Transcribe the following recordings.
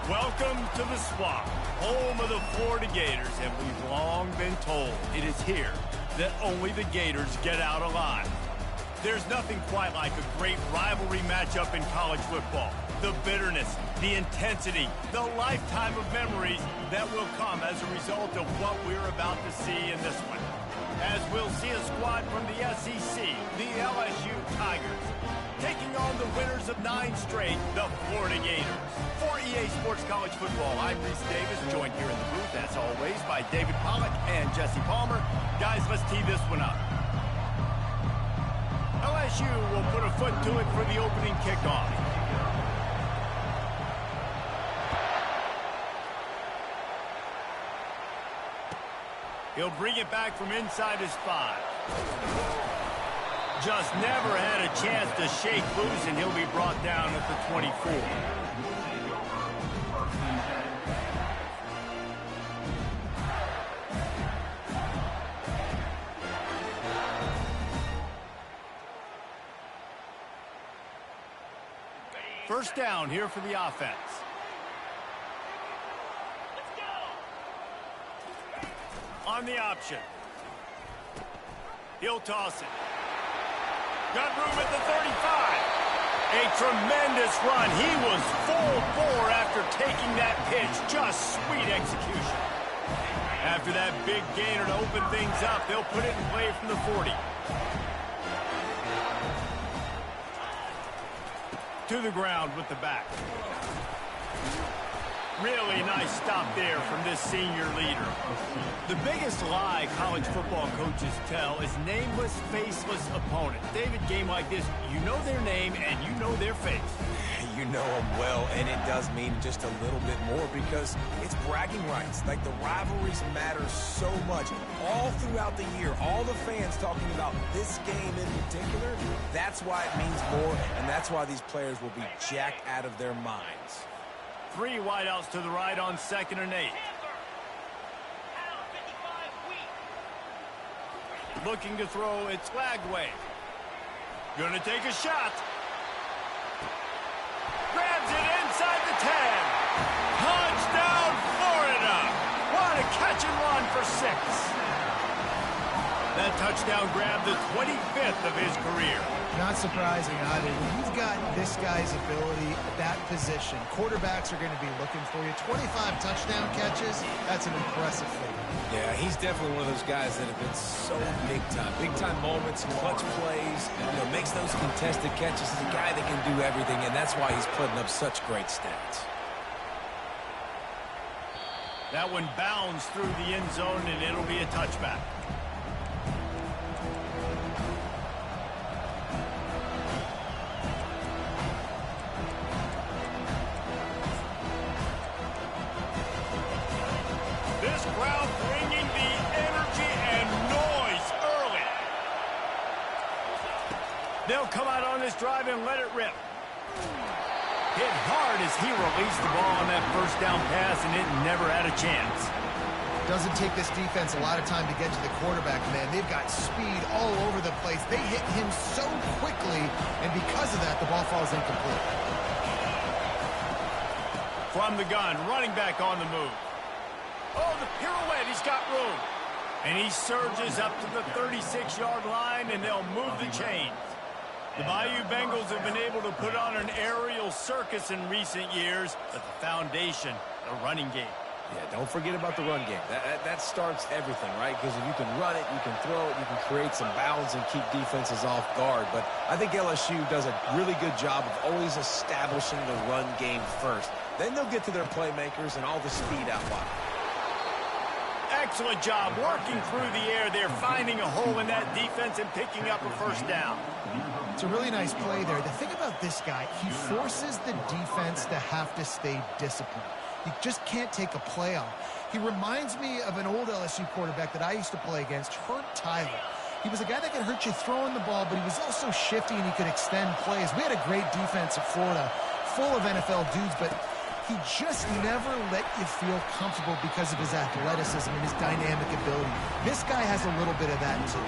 Welcome to the Swamp, home of the Florida Gators, and we've long been told it is here that only the Gators get out alive. There's nothing quite like a great rivalry matchup in college football. The bitterness, the intensity, the lifetime of memories that will come as a result of what we're about to see in this one. As we'll see a squad from the SEC, the LSU Tigers, taking on the winners of 9 straight, the Florida Gators. For EA Sports College Football, I'm Reese Davis, joined here in the booth, as always, by David Pollack and Jesse Palmer. Guys, let's tee this one up. LSU will put a foot to it for the opening kickoff. He'll bring it back from inside his 5. Just never had a chance to shake loose, and he'll be brought down at the 24. First down here for the offense. On the option. He'll toss it. Got room at the 35. A tremendous run. He was full bore after taking that pitch. Just sweet execution. After that big gainer to open things up, they'll put it in play from the 40. To the ground with the back. Really nice stop there from this senior leader. The biggest lie college football coaches tell is nameless, faceless opponents. David, game like this, you know their name and you know their face. You know them well, and it does mean just a little bit more because it's bragging rights. Like, the rivalries matter so much. All throughout the year, all the fans talking about this game in particular, that's why it means more, and that's why these players will be jacked out of their minds. 3 wideouts to the right on 2nd and 8. Looking to throw, it's Lagway. Gonna take a shot. Grabs it inside the 10. Touchdown, Florida. What a catch and run for 6. That touchdown grabbed the 25th of his career. Not surprising either. When you've got this guy's ability at that position, quarterbacks are going to be looking for you. 25 touchdown catches, that's an impressive figure. Yeah, he's definitely one of those guys that have been so big time. Big time moments, clutch plays, makes those contested catches. He's a guy that can do everything, and that's why he's putting up such great stats. That one bounds through the end zone, and it'll be a touchback. This crowd bringing the energy and noise early. They'll come out on this drive and let it rip. Hit hard as he released the ball on that first down pass, and it never had a chance. Doesn't take this defense a lot of time to get to the quarterback, man. They've got speed all over the place. They hit him so quickly, and because of that, the ball falls incomplete. From the gun, running back on the move. Oh, the pirouette, he's got room. And he surges up to the 36-yard line, and they'll move the chains. The Bayou Bengals have been able to put on an aerial circus in recent years, but the foundation, the running game. Yeah, don't forget about the run game. That starts everything, right? Because if you can run it, you can throw it, you can create some bounds and keep defenses off guard. But I think LSU does a really good job of always establishing the run game first. Then they'll get to their playmakers and all the speed out wide. Excellent job working through the air there, finding a hole in that defense and picking up a first down. It's a really nice play there. The thing about this guy, he forces the defense to have to stay disciplined. You just can't take a play off. He reminds me of an old LSU quarterback that I used to play against, Herb Tyler. He was a guy that could hurt you throwing the ball, but he was also shifty and he could extend plays. We had a great defense at Florida, full of NFL dudes, but he just never let you feel comfortable because of his athleticism and his dynamic ability. This guy has a little bit of that, too.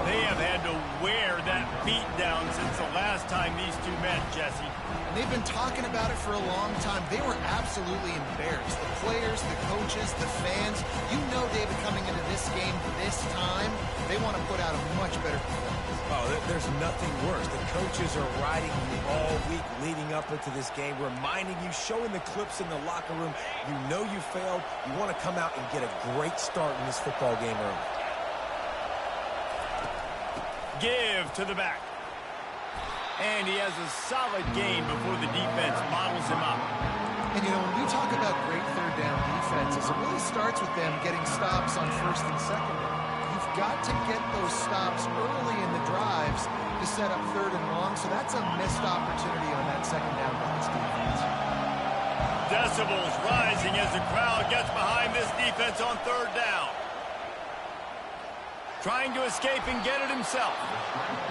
They have had to wear that beat down since the last time these two met, Jesse. And they've been talking about it for a long time. They were absolutely embarrassed. The players, the coaches, the fans. You know, David, coming into this game this time, they want to put out a much better performance. Oh, there's nothing worse. The coaches are riding you all week leading up into this game, reminding you, showing the clips in the locker room. You know you failed. You want to come out and get a great start in this football game early. Give to the back. And he has a solid gain before the defense models him up. And, you know, when we talk about great third down defenses, it really starts with them getting stops on first and second down. You've got to get those stops early in the drives to set up third and long, so that's a missed opportunity on that second down by this defense. Decibels rising as the crowd gets behind this defense on third down. Trying to escape and get it himself.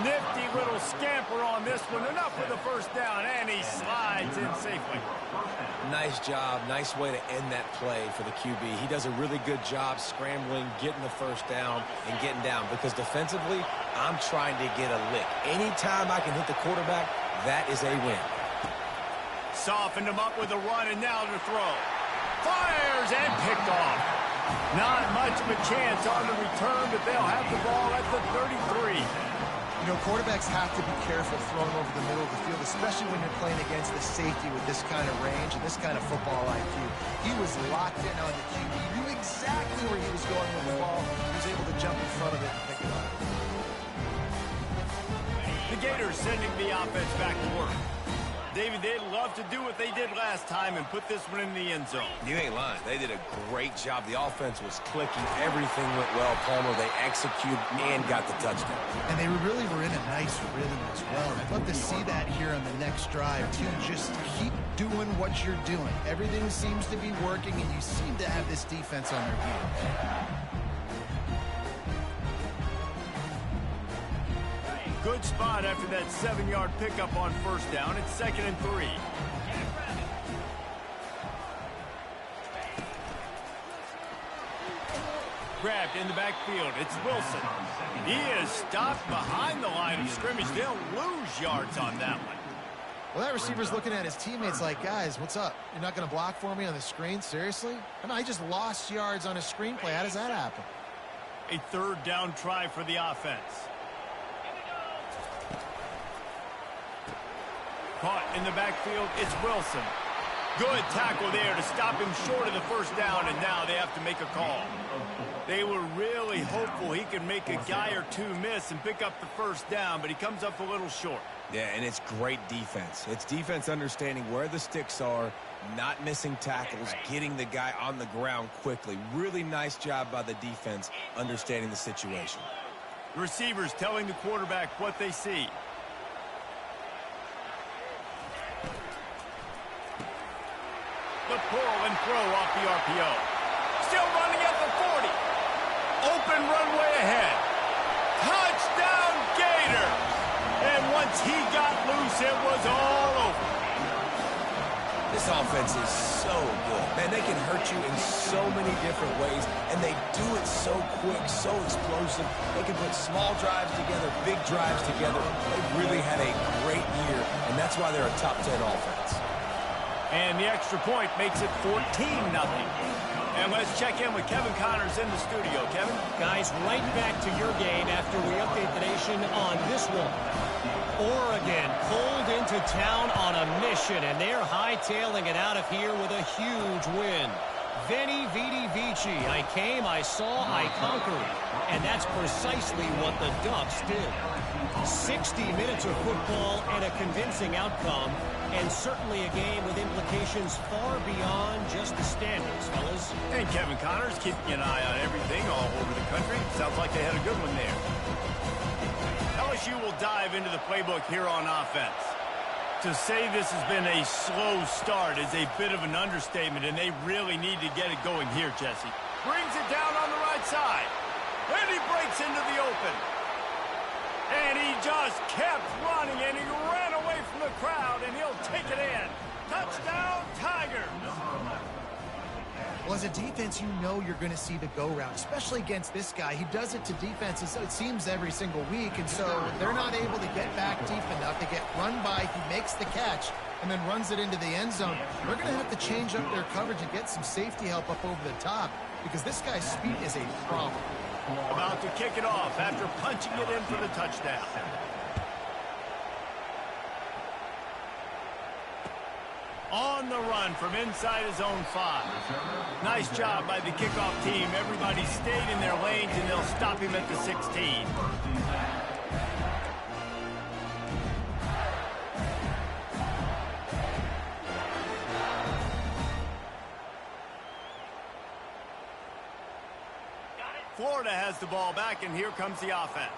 Nifty little scamper on this one. Enough for the first down, and he slides in safely. Nice job. Nice way to end that play for the QB. He does a really good job scrambling, getting the first down, and getting down. Because defensively, I'm trying to get a lick. Anytime I can hit the quarterback, that is a win. Softened him up with a run, and now to throw. Fires and picked off. Not much of a chance on the return, but they'll have the ball at the 33. You know, quarterbacks have to be careful throwing over the middle of the field, especially when you're playing against the safety with this kind of range and this kind of football IQ. He was locked in on the QB. He knew exactly where he was going with the ball. He was able to jump in front of it and pick it up. The Gators sending the offense back to work. David, they'd love to do what they did last time and put this one in the end zone. You ain't lying. They did a great job. The offense was clicking. Everything went well, Palmer. They executed and got the touchdown. And they really were in a nice rhythm as well. I'd love to see that here on the next drive, too. Just keep doing what you're doing. Everything seems to be working, and you seem to have this defense on their heels. Good spot after that 7-yard pickup on first down. It's 2nd and 3. Grabbed in the backfield. It's Wilson. He is stopped behind the line of scrimmage. They'll lose yards on that one. Well, that receiver's looking at his teammates like, guys, what's up? You're not going to block for me on the screen? Seriously? I mean, I just lost yards on a screenplay. How does that happen? A third down try for the offense. Caught in the backfield, it's Wilson. Good tackle there to stop him short of the first down, and now they have to make a call. They were really hopeful he could make a guy or two miss and pick up the first down, but he comes up a little short. Yeah, and it's great defense. It's defense understanding where the sticks are, not missing tackles, getting the guy on the ground quickly. Really nice job by the defense understanding the situation. The receivers telling the quarterback what they see. The pull and throw off the RPO. Still running at the 40. Open runway ahead. Touchdown Gators. And once he got loose, it was all over. This offense is so good. Man, they can hurt you in so many different ways, and they do it so quick, so explosive. They can put small drives together, big drives together. They've really had a great year, and that's why they're a top 10 offense. And the extra point makes it 14-0. And let's check in with Kevin Connors in the studio. Kevin? Guys, right back to your game after we update the nation on this one. Oregon pulled into town on a mission, and they're hightailing it out of here with a huge win. Veni, Vidi, Vici. I came, I saw, I conquered. And that's precisely what the Ducks did. 60 minutes of football and a convincing outcome, and certainly a game with implications far beyond just the standings, fellas. And Kevin Connors keeping an eye on everything all over the country. Sounds like they had a good one there. LSU will dive into the playbook here on offense. To say this has been a slow start is a bit of an understatement, and they really need to get it going here, Jesse. Brings it down on the right side. And he breaks into the open. And he just kept running, and he ran away from the crowd, and he'll take it in. Touchdown, Tigers! Well, as a defense, you know you're going to see the go-route, especially against this guy. He does it to defenses, it seems, every single week, and so they're not able to get back deep enough. They get run by, he makes the catch, and then runs it into the end zone, they're going to have to change up their coverage and get some safety help up over the top because this guy's speed is a problem. About to kick it off after punching it in for the touchdown. On the run from inside his own 5. Nice job by the kickoff team. Everybody stayed in their lanes, and they'll stop him at the 16. Florida has the ball back, and here comes the offense.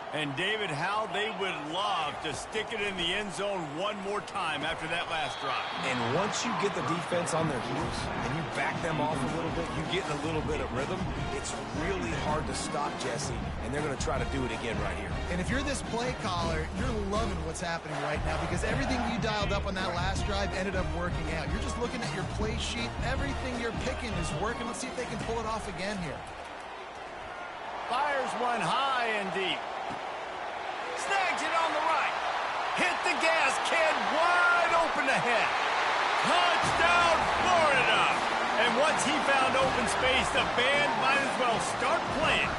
And, David, how they would love to stick it in the end zone one more time after that last drive. And once you get the defense on their heels and you back them off a little bit, you get in a little bit of rhythm, it's really hard to stop Jesse, and they're going to try to do it again right here. And if you're this play caller, you're loving what's happening right now because everything you dialed up on that last drive ended up working out. You're just looking at your play sheet. Everything you're picking is working. Let's see if they can pull it off again here. Fires one high and deep. Snags it on the right. Hit the gas, kid. Wide open ahead. Touchdown, Florida. And once he found open space, the band might as well start playing.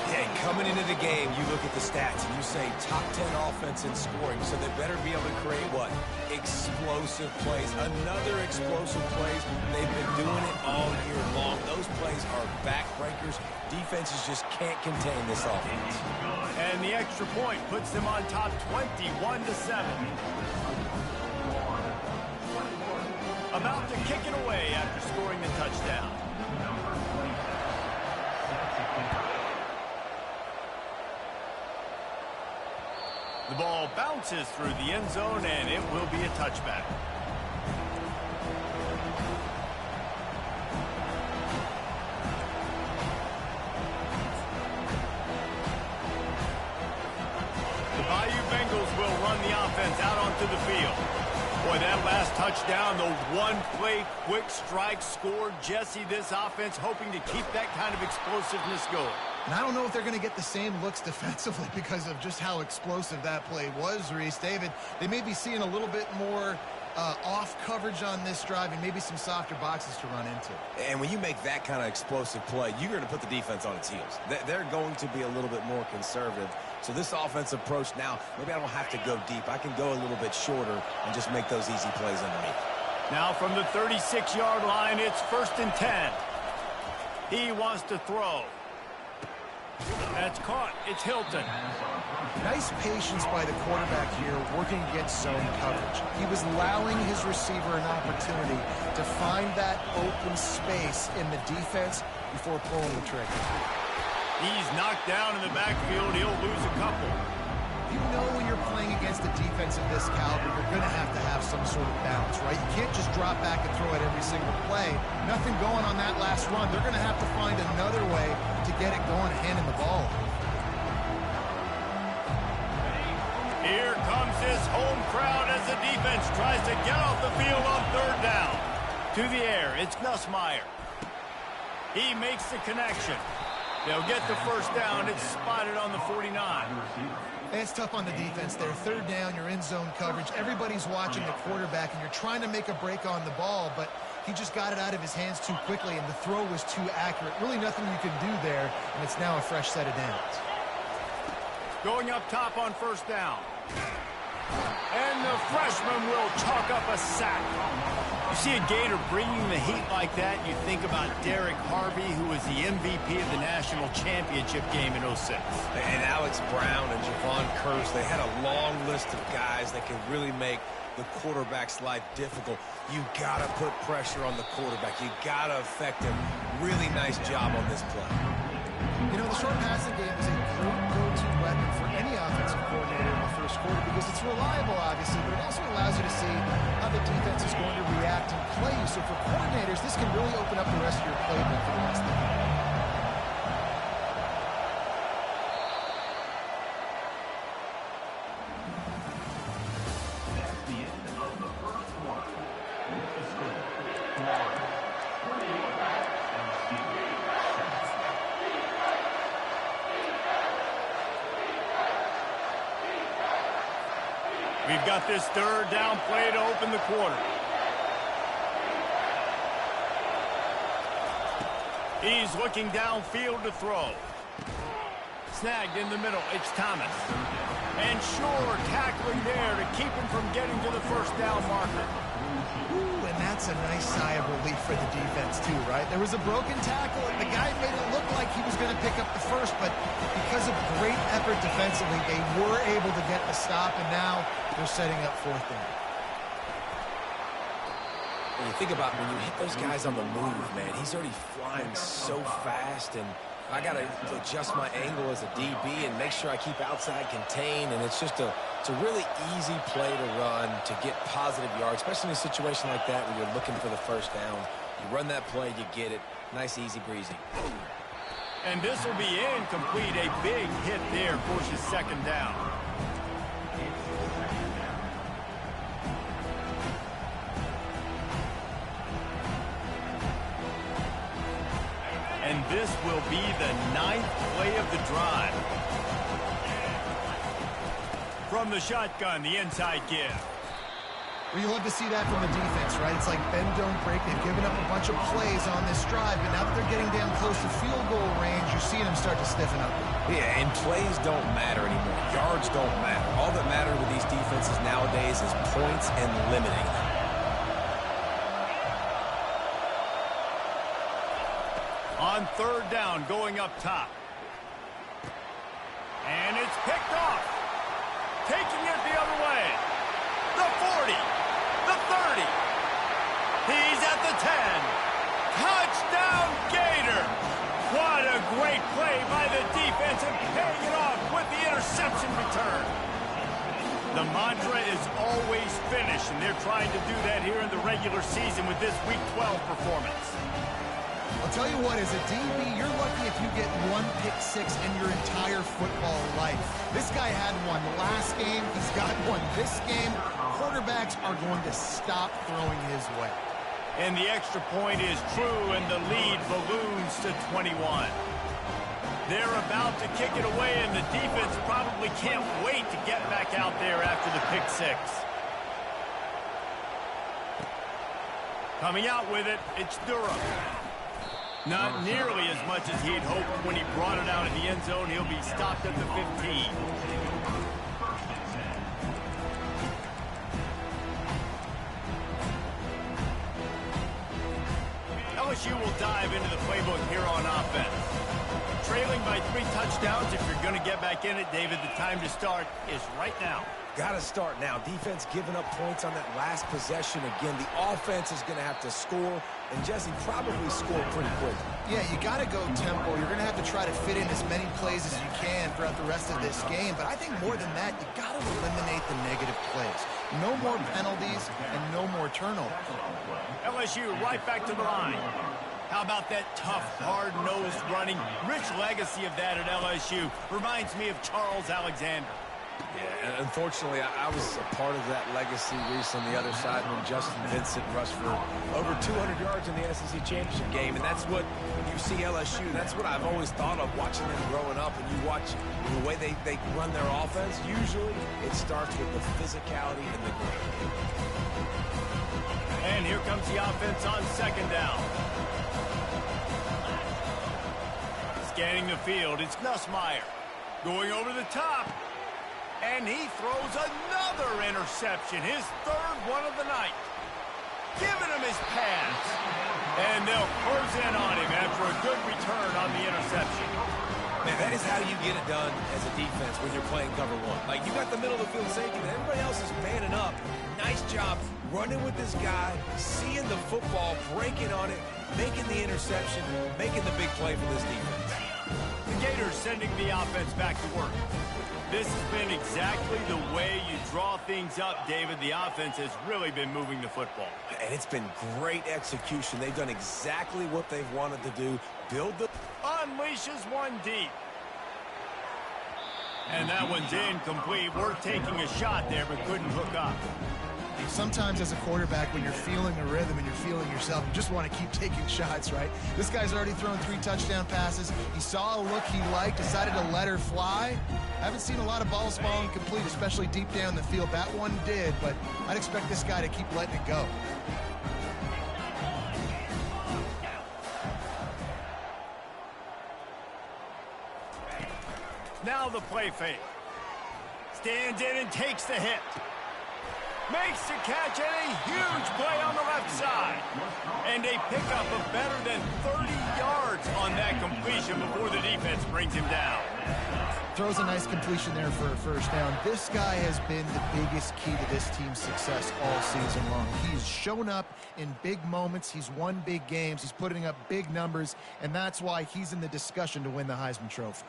Hey, coming into the game, you look at the stats and you say top 10 offense in scoring, so they better be able to create what? Explosive plays. Another explosive plays. They've been doing it all year long. Those plays are backbreakers. Defenses just can't contain this offense. And the extra point puts them on top 21-7. About to kick it away after scoring the touchdown. The ball bounces through the end zone, and it will be a touchback. The Bayou Bengals will run the offense out onto the field. Boy, that last touchdown, the one-play quick strike scored. Jesse, this offense hoping to keep that kind of explosiveness going. And I don't know if they're going to get the same looks defensively because of just how explosive that play was, Reese. David, they may be seeing a little bit more off coverage on this drive and maybe some softer boxes to run into. And when you make that kind of explosive play, you're going to put the defense on its heels. They're going to be a little bit more conservative. So this offensive approach now, maybe I don't have to go deep. I can go a little bit shorter and just make those easy plays underneath. Now from the 36-yard line, it's 1st and 10. He wants to throw. That's caught. It's Hilton. Nice patience by the quarterback here working against zone coverage. He was allowing his receiver an opportunity to find that open space in the defense before pulling the trigger. He's knocked down in the backfield. He'll lose a couple. You know when you're playing against a defense of this caliber, you're going to have some sort of balance, right? You can't just drop back and throw it every single play. Nothing going on that last run. They're going to have to find another way to get it going, handing the ball. Here comes this home crowd as the defense tries to get off the field on 3rd down. To the air, it's Nussmeier. He makes the connection. They'll get the 1st down. It's spotted on the 49. It's tough on the defense there. 3rd down, you're in zone coverage. Everybody's watching the quarterback, and you're trying to make a break on the ball, but he just got it out of his hands too quickly, and the throw was too accurate. Really nothing you can do there, and it's now a fresh set of downs. Going up top on 1st down. And the freshman will chalk up a sack. You see a Gator bringing the heat like that, you think about Derek Harvey, who was the MVP of the national championship game in 06. And Alex Brown and Javon Curse, they had a long list of guys that can really make the quarterback's life difficult. You got to put pressure on the quarterback. You got to affect him. Really nice job on this play. You know, the short passing game is a great go-to weapon for any offensive coordinator in the first quarter because it's reliable, obviously, but it also allows you to see how the defense is going to react and play you. So for coordinators, this can really open up the rest of your playbook for the rest of the game. We've got this third down play to open the quarter. He's looking downfield to throw. Snagged in the middle. It's Thomas. And sure, tackling there to keep him from getting to the first down marker. Ooh, and that's a nice sigh of relief for the defense too, right? There was a broken tackle, and the guy made it look like he was going to pick up the first, but because of great effort defensively, they were able to get the stop, and now they're setting up fourth down. When you think about when you hit those guys on the move, man, he's already flying so fast, and I got to adjust my angle as a DB and make sure I keep outside contained, and it's just it's a really easy play to run to get positive yards, especially in a situation like that where you're looking for the first down. You run that play, you get it. Nice, easy breezy. And this will be incomplete. A big hit there forces second down. And this will be the 9th play of the drive. From the shotgun, the inside give. Well, you love to see that from the defense, right? It's like bend, don't break. They've given up a bunch of plays on this drive, but now that they're getting down close to field goal range, you're seeing them start to stiffen up. Yeah, and plays don't matter anymore. Yards don't matter. All that matters with these defenses nowadays is points and limiting them. On third down, going up top. And it's picked off. Taking it the other way. The 40. The 30. He's at the 10. Touchdown, Gator. What a great play by the defense and paying it off with the interception return. The mantra is always finish, and they're trying to do that here in the regular season with this Week 12 performance. I'll tell you what, as a DB, you're lucky if you get one pick six in your entire football life. This guy had one last game. He's got one this game. Quarterbacks are going to stop throwing his way. And the extra point is true, and the lead balloons to 21. They're about to kick it away, and the defense probably can't wait to get back out there after the pick six. Coming out with it, it's Durham. Not nearly as much as he'd hoped when he brought it out of the end zone. He'll be stopped at the 15. LSU will dive into the playbook here on offense. Trailing by 3 touchdowns. If you're going to get back in it, David, the time to start is right now. Got to start now. Defense giving up points on that last possession. Again, the offense is going to have to score, and Jesse probably score pretty quick. Yeah, you got to go tempo. You're going to have to try to fit in as many plays as you can throughout the rest of this game. But I think more than that, you got to eliminate the negative plays. No more penalties and no more turnovers. LSU right back to the line. How about that tough, hard-nosed running? Rich legacy of that at LSU. Reminds me of Charles Alexander. Yeah, and unfortunately, I was a part of that legacy, Reese, on the other side when Justin Vincent rushed for over 200 yards in the SEC Championship game, and that's what you see LSU. That's what I've always thought of watching them growing up, and you watch the way they run their offense. Usually, it starts with the physicality and the grit. And here comes the offense on second down. Scanning the field, it's Nussmeier. Going over the top. And he throws another interception, his third one of the night. Giving him his pass. And they'll close in on him after a good return on the interception. Man, that is how you get it done as a defense when you're playing cover one. Like, you got the middle of the field safety, and everybody else is manning up. Nice job running with this guy, seeing the football, breaking on it, making the interception, making the big play for this defense. The Gators sending the offense back to work. This has been exactly the way you draw things up, David. The offense has really been moving the football. And it's been great execution. They've done exactly what they've wanted to do. Build the... Unleashes one deep. And that one's incomplete. We're taking a shot there, but couldn't hook up. sometimes as a quarterback, when you're feeling a rhythm and you're feeling yourself, you just want to keep taking shots, right? This guy's already thrown 3 touchdown passes. He saw a look he liked, decided to let her fly. Haven't seen a lot of balls falling complete, especially deep down the field. That one did, but I'd expect this guy to keep letting it go. Now the play fake. Stands in and takes the hit. Makes the catch and a huge play on the left side. And a pickup of better than 30 yards on that completion before the defense brings him down. Throws a nice completion there for a first down. This guy has been the biggest key to this team's success all season long. He's shown up in big moments. He's won big games. He's putting up big numbers, and that's why he's in the discussion to win the Heisman Trophy.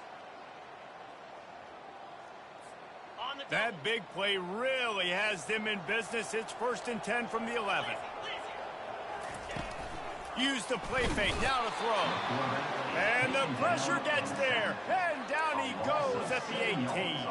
That big play really has them in business. It's 1st and 10 from the 11. Use the play fake, now to throw. And the pressure gets there. And down he goes at the 18.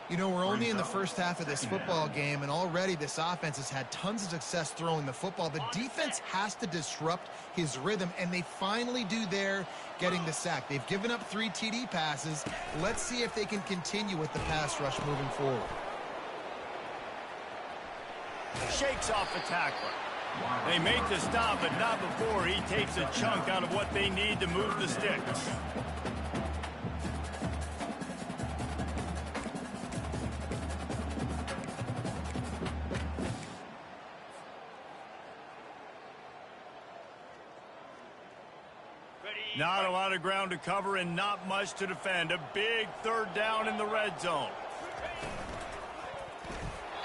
You know, we're only in the first half of this football game, and already this offense has had tons of success throwing the football. The defense has to disrupt his rhythm, and they finally do there, getting the sack. They've given up 3 TD passes. Let's see if they can continue with the pass rush moving forward. Shakes off the tackler. They make the stop, but not before he takes a chunk out of what they need to move the sticks. Not a lot of ground to cover and not much to defend. A big 3rd down in the red zone.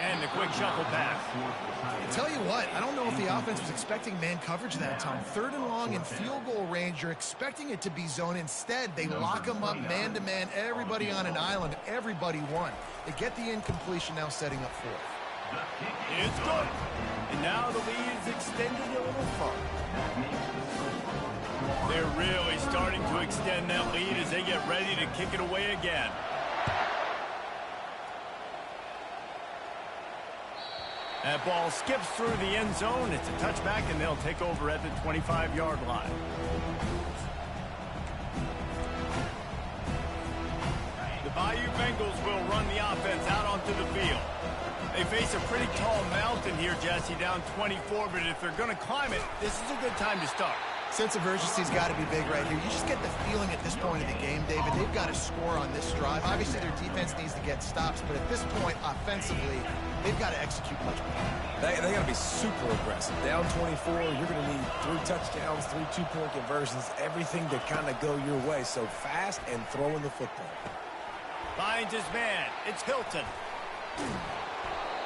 And the quick shuffle pass. I tell you what, I don't know if the offense was expecting man coverage that time. 3rd and long in field goal range, you're expecting it to be zone. Instead, they lock them up man-to-man, everybody on an island, everybody won. They get the incompletion, now setting up 4th. It's good. And now the lead is extended a little further. They're really starting to extend that lead as they get ready to kick it away again. That ball skips through the end zone. It's a touchback, and they'll take over at the 25-yard line. The Bayou Bengals will run the offense out onto the field. They face a pretty tall mountain here, Jesse, down 24, but if they're going to climb it, this is a good time to start. Sense of urgency's got to be big right here. You just get the feeling at this point of the game, David, they've got to score on this drive. Obviously, their defense needs to get stops, but at this point, offensively, they've got to execute much better. They got to be super aggressive. Down 24, you're going to need 3 touchdowns, 3 two-point conversions, everything to kind of go your way. So fast and throwing the football. Finds his man. It's Hilton.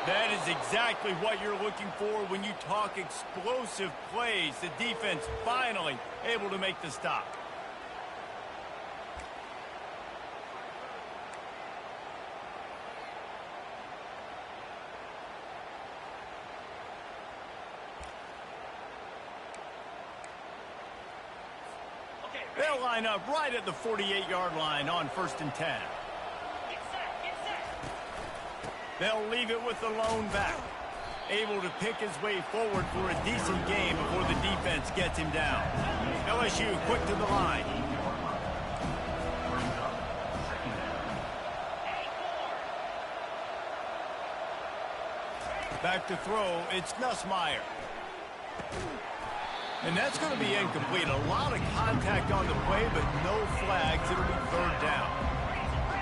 That is exactly what you're looking for when you talk explosive plays. The defense finally able to make the stop. They'll line up right at the 48-yard line on 1st and 10. They'll leave it with the lone back. Able to pick his way forward for a decent game before the defense gets him down. LSU quick to the line. Back to throw, it's Nussmeier. And that's going to be incomplete. A lot of contact on the play, but no flags. It'll be 3rd down.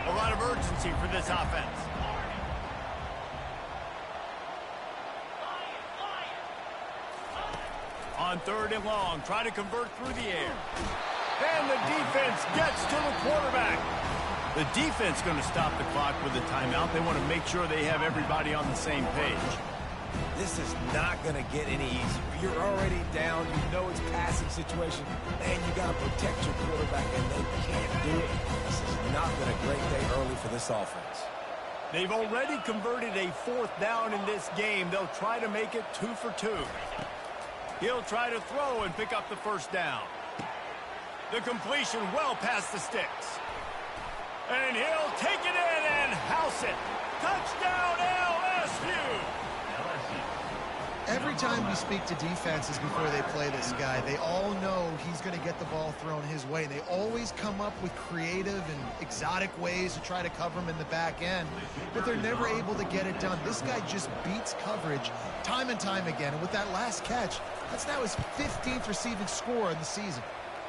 A lot of urgency for this offense. On 3rd and long, try to convert through the air. And the defense gets to the quarterback. The defense going to stop the clock with a timeout. They want to make sure they have everybody on the same page. This is not going to get any easier. You're already down. You know it's passing situation. And you got to protect your quarterback, and they can't do it. This has not been a great day early for this offense. They've already converted a 4th down in this game. They'll try to make it 2 for 2. He'll try to throw and pick up the 1st down. The completion well past the sticks. And he'll take it in and house it. Touchdown, LSU! Every time we speak to defenses before they play this guy, they all know he's going to get the ball thrown his way. They always come up with creative and exotic ways to try to cover him in the back end, but they're never able to get it done. This guy just beats coverage time and time again, and with that last catch, that's now his 15th receiving score in the season.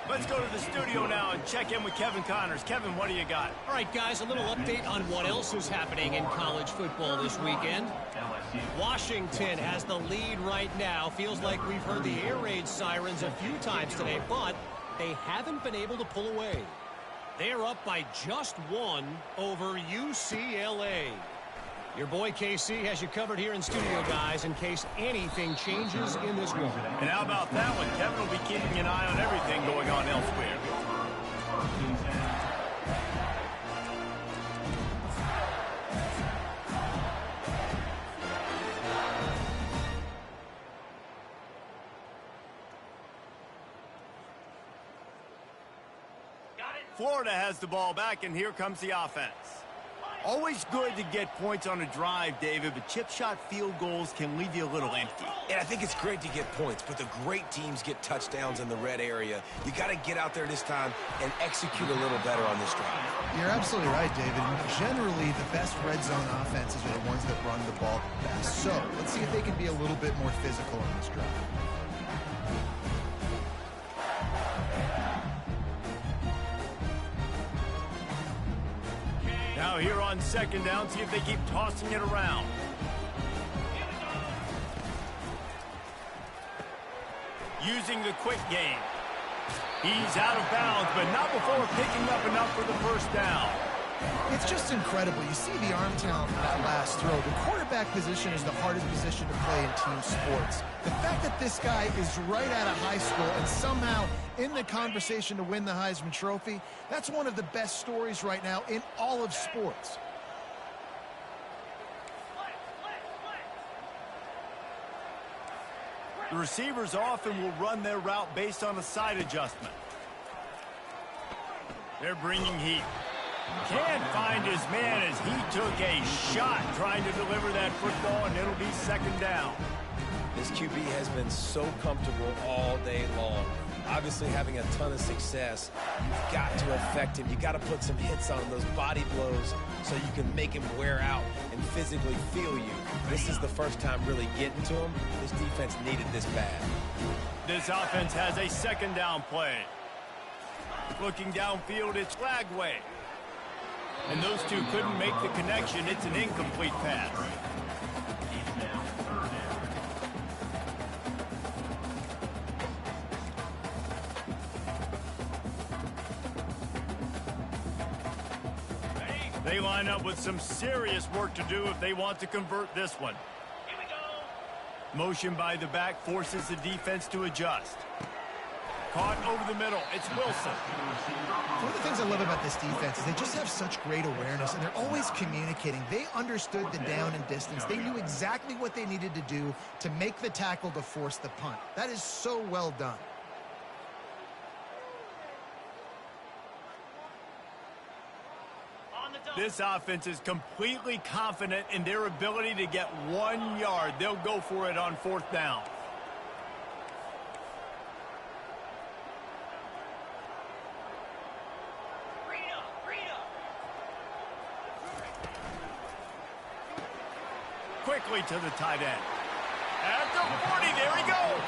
Let's go to the studio now and check in with Kevin Connors. Kevin, what do you got? All right, guys, a little update on what else is happening in college football this weekend. Washington has the lead right now. Feels like we've heard the air raid sirens a few times today, but they haven't been able to pull away. They're up by just one over UCLA. Your boy KC has you covered here in studio, guys, in case anything changes in this one. And how about that one? Kevin will be keeping an eye on everything going on elsewhere. Florida has the ball back, and here comes the offense. Always good to get points on a drive, David, but chip shot field goals can leave you a little empty. And I think it's great to get points, but the great teams get touchdowns in the red area. You got to get out there this time and execute a little better on this drive. You're absolutely right, David. Generally, the best red zone offenses are the ones that run the ball best. So let's see if they can be a little bit more physical on this drive. Now here on second down, see if they keep tossing it around. Using the quick game. He's out of bounds, but not before picking up enough for the first down. It's just incredible. You see the arm talent for that last throw. The quarterback position is the hardest position to play in team sports. The fact that this guy is right out of high school and somehow in the conversation to win the Heisman Trophy, that's one of the best stories right now in all of sports. The receivers often will run their route based on a side adjustment. They're bringing heat. Can't find his man as he took a shot trying to deliver that football, and it'll be second down. This QB has been so comfortable all day long. Obviously having a ton of success. You've got to affect him. You've got to put some hits on him, those body blows, so you can make him wear out and physically feel you. This is the first time really getting to him. This defense needed this bad. This offense has a second down play. Looking downfield, it's Lagway. And those two couldn't make the connection. It's an incomplete pass. They line up with some serious work to do if they want to convert this one. Here we go. Motion by the back forces the defense to adjust. Caught over the middle. It's Wilson. One of the things I love about this defense is they just have such great awareness, and they're always communicating. They understood the down and distance. They knew exactly what they needed to do to make the tackle to force the punt. That is so well done. This offense is completely confident in their ability to get 1 yard. They'll go for it on fourth down. Quickly to the tight end. At the 40, there he goes.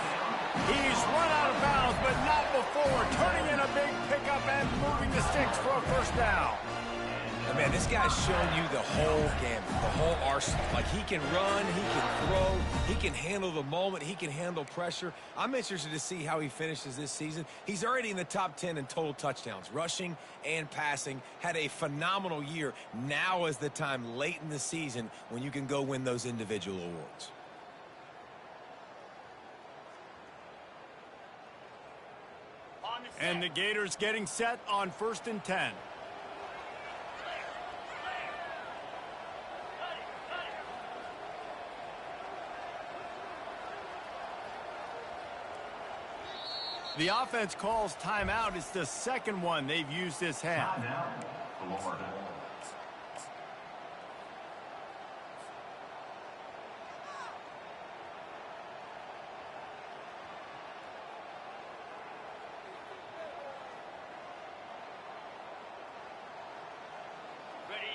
He's run out of bounds, but not before turning in a big pickup and moving the sticks for a first down. And man, this guy's shown you the whole gamut, the whole arsenal. Like, he can run, he can throw, he can handle the moment, he can handle pressure. I'm interested to see how he finishes this season. He's already in the top 10 in total touchdowns, rushing and passing. Had a phenomenal year. Now is the time late in the season when you can go win those individual awards. And the Gators getting set on 1st and 10. The offense calls timeout. It's the second one they've used this half.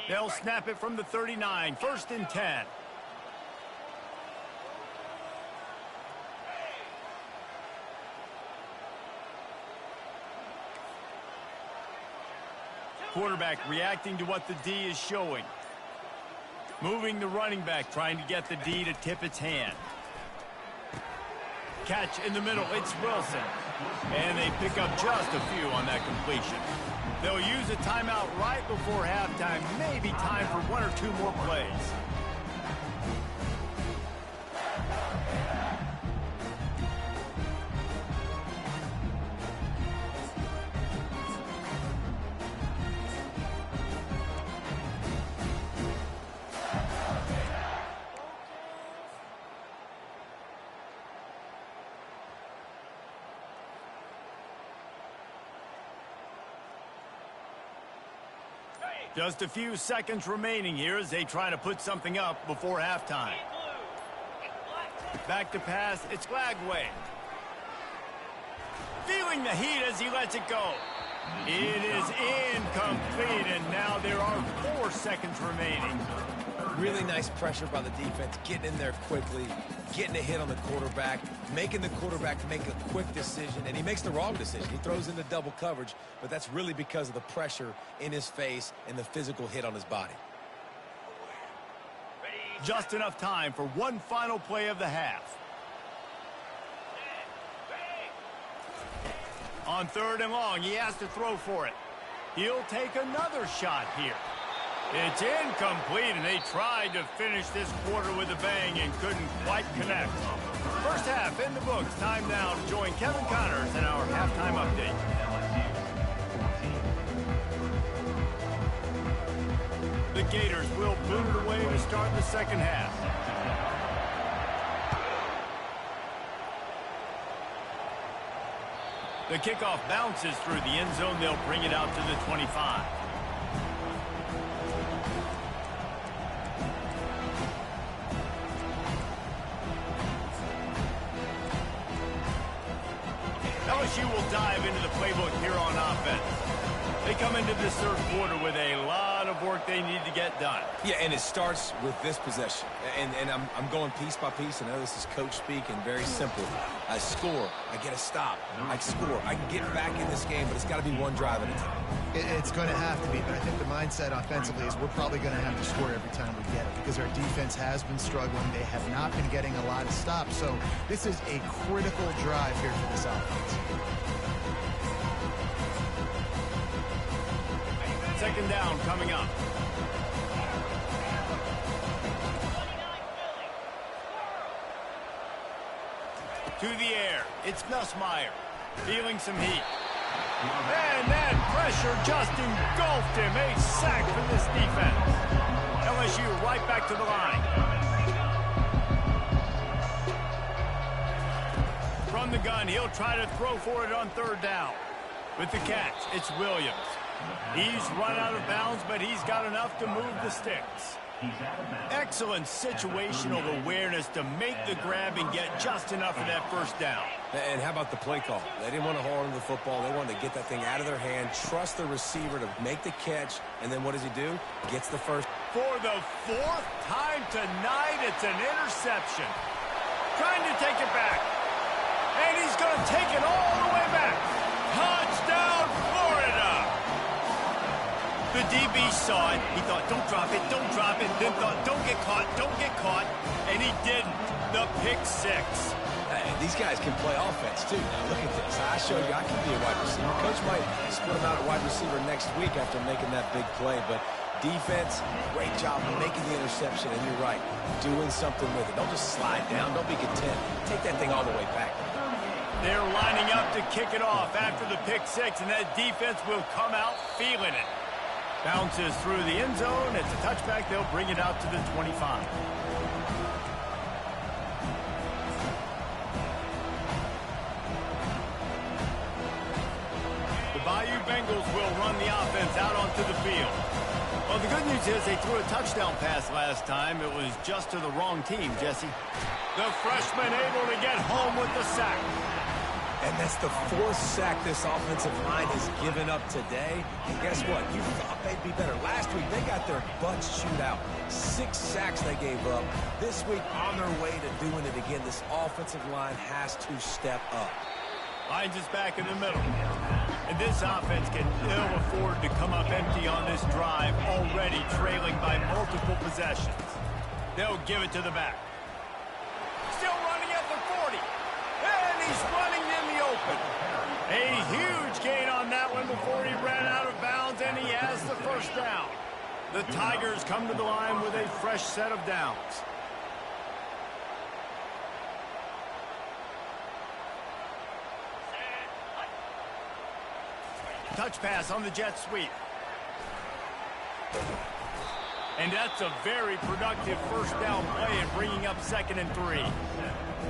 They'll snap it from the 39, 1st and 10. Quarterback reacting to what the D is showing. Moving the running back, trying to get the D to tip its hand. Catch in the middle, it's Wilson. And they pick up just a few on that completion. They'll use a timeout right before halftime. Maybe time for 1 or 2 more plays. Just a few seconds remaining here as they try to put something up before halftime. Back to pass, it's Glagway. Feeling the heat as he lets it go. It is incomplete, and now there are 4 seconds remaining. Really nice pressure by the defense, getting in there quickly, getting a hit on the quarterback, making the quarterback make a quick decision, and he makes the wrong decision. He throws into double coverage, but that's really because of the pressure in his face and the physical hit on his body. Just enough time for one final play of the half. On 3rd and long, he has to throw for it. He'll take another shot here. It's incomplete, and they tried to finish this quarter with a bang and couldn't quite connect. First half in the books. Time now to join Kevin Connors in our halftime update. The Gators will boot it away to start the second half. The kickoff bounces through the end zone. They'll bring it out to the 25. LSU will dive into the playbook here on offense. They come into this 3rd quarter with a lot of work they need to get done. Yeah, and it starts with this possession. And I'm going piece by piece. I know this is coach speak and very simple. I score. I get a stop. I score. I can get back in this game, but it's got to be one drive at a time. It's going to have to be, but I think the mindset offensively is we're probably going to have to score every time we get it because our defense has been struggling. They have not been getting a lot of stops. So this is a critical drive here for this offense. 2nd down coming up. To the air, it's Nussmeier, feeling some heat. And that pressure just engulfed him. A sack for this defense. LSU right back to the line. From the gun, he'll try to throw for it on 3rd down. With the catch, it's Williams. He's run out of bounds, but he's got enough to move the sticks. Excellent situational awareness to make the grab and get just enough of that 1st down. And how about the play call? They didn't want to hold on to the football. They wanted to get that thing out of their hand, trust the receiver to make the catch, and then what does he do? Gets the first. For the 4th time tonight, it's an interception. Trying to take it back. And he's going to take it all the way back. Touchdown, Florida! The DB saw it. He thought, don't drop it, don't drop it. Then thought, don't get caught, don't get caught. And he didn't. The pick 6. Hey, these guys can play offense, too. Now, look at this. I showed you I can be a wide receiver. Coach might split him out at wide receiver next week after making that big play. But defense, great job making the interception. And you're right, doing something with it. Don't just slide down. Don't be content. Take that thing all the way back. They're lining up to kick it off after the pick 6, and that defense will come out feeling it. Bounces through the end zone. It's a touchback. They'll bring it out to the 25. The Bayou Bengals will run the offense out onto the field. Well, the good news is they threw a touchdown pass last time. It was just to the wrong team, Jesse. The freshman able to get home with the sack. And that's the fourth sack this offensive line has given up today. And guess what? You thought they'd be better. Last week, they got their butts chewed out. 6 sacks they gave up. This week, on their way to doing it again, this offensive line has to step up. Finds us back in the middle. And this offense can ill afford to come up empty on this drive, already trailing by multiple possessions. They'll give it to the back. Still running at the 40. And he's running in the open. A huge gain on that one before he ran out of bounds, and he has the first down. The Tigers come to the line with a fresh set of downs. Touch pass on the jet sweep. And that's a very productive first down play and bringing up 2nd and 3.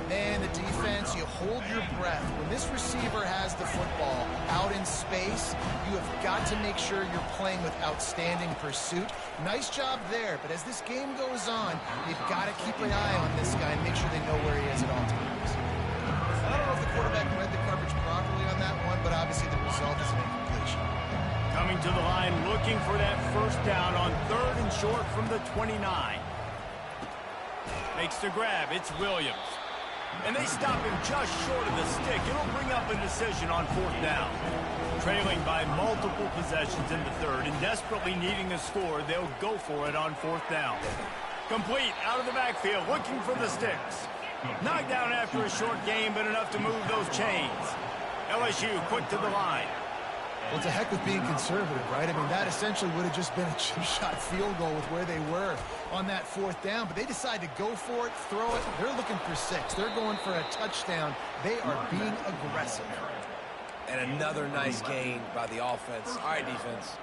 Man, the defense, you hold your breath. When this receiver has the football out in space, you have got to make sure you're playing with outstanding pursuit. Nice job there, but as this game goes on, you've got to keep an eye on this guy and make sure they know where he is at all times. I don't know if the quarterback read the coverage properly on that one, but obviously the result is an incompletion. Coming to the line, looking for that first down on 3rd and short from the 29. Makes the grab. It's Williams. And they stop him just short of the stick. It'll bring up a decision on 4th down. Trailing by multiple possessions in the 3rd and desperately needing a score, they'll go for it on 4th down. Complete out of the backfield, looking for the sticks. Knocked down after a short game, but enough to move those chains. LSU quick to the line. Well, it's a heck of being conservative, right? I mean, that essentially would have just been a chip-shot field goal with where they were on that 4th down. But they decide to go for it, throw it. They're looking for 6. They're going for a touchdown. They are being aggressive. And another nice gain by the offense. All right, defense,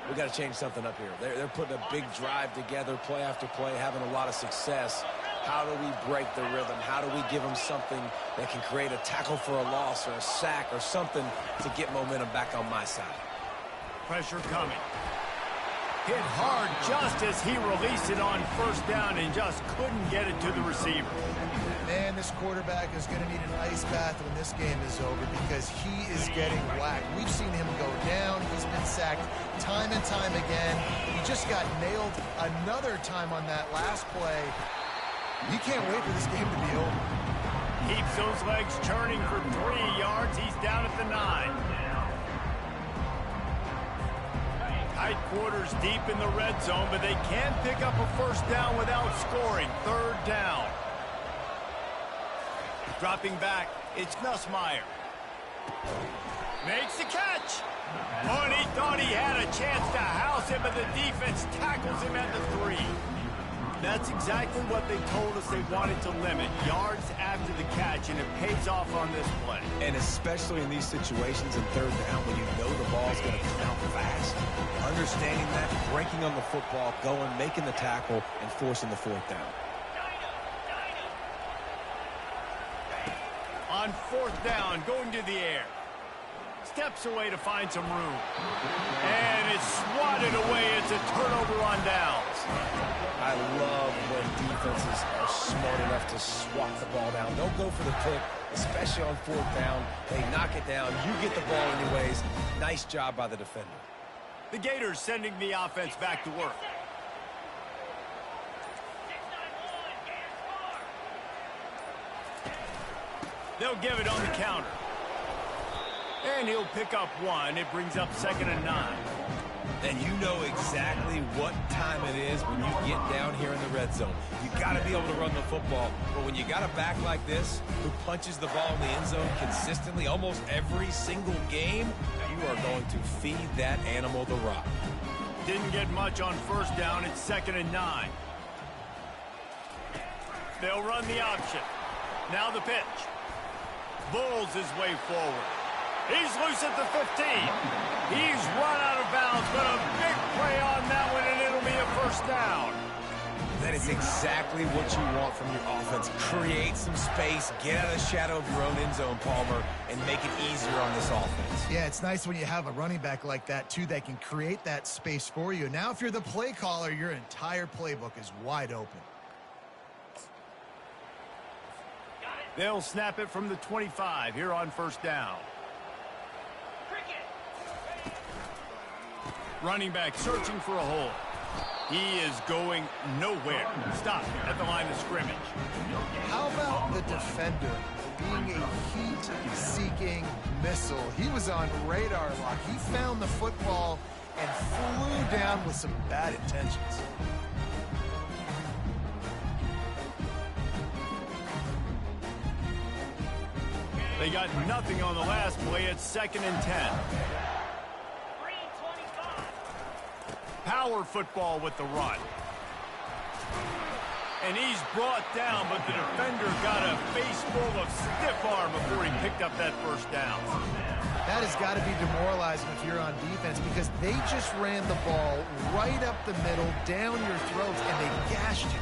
we got to change something up here. They're putting a big drive together, play after play, having a lot of success. How do we break the rhythm? How do we give them something that can create a tackle for a loss or a sack or something to get momentum back on my side? Pressure coming. Hit hard just as he released it on 1st down and just couldn't get it to the receiver. Man, this quarterback is going to need an ice bath when this game is over because he is getting whacked. We've seen him go down. He's been sacked time and time again. He just got nailed another time on that last play. You can't wait for this game to be over. Keeps those legs churning for 3 yards. He's down at the 9. Tight quarters deep in the red zone, but they can't pick up a first down without scoring. 3rd down. Dropping back, it's Nussmeier. Makes the catch. Oh, and he thought he had a chance to house him, but the defense tackles him at the 3. That's exactly what they told us they wanted to limit. Yards after the catch, and it pays off on this play. And especially in these situations in 3rd down when you know the ball's going to come out fast. Understanding that, breaking on the football, going, making the tackle, and forcing the 4th down. On 4th down, going to the air. Steps away to find some room. And it's swatted away. It's a turnover on downs. I love when defenses are smart enough to swat the ball down. Don't go for the pick, especially on 4th down. They knock it down. You get the ball anyways. Nice job by the defender. The Gators sending the offense back to work. They'll give it on the counter. And he'll pick up 1. It brings up 2nd and 9. And you know exactly what time it is when you get down here in the red zone. You got to be able to run the football. But when you got a back like this who punches the ball in the end zone consistently almost every single game, you are going to feed that animal the rock. Didn't get much on 1st down. It's 2nd and 9. They'll run the option. Now the pitch. Bulls his way forward. He's loose at the 15. He's run out of bounds, but a big play on that one, and it'll be a first down. That is exactly what you want from your offense. Create some space, get out of the shadow of your own end zone, Palmer, and make it easier on this offense. Yeah, it's nice when you have a running back like that, too, that can create that space for you. Now, if you're the play caller, your entire playbook is wide open. They'll snap it from the 25 here on first down. Running back searching for a hole. He is going nowhere. Stop at the line of scrimmage. How about the defender being a heat-seeking missile? He was on radar lock. He found the football and flew down with some bad intentions. They got nothing on the last play. It's 2nd and 10. Power football with the run. And he's brought down, but the defender got a face full of stiff arm before he picked up that first down. That has got to be demoralizing if you're on defense, because they just ran the ball right up the middle, down your throats, and they gashed you.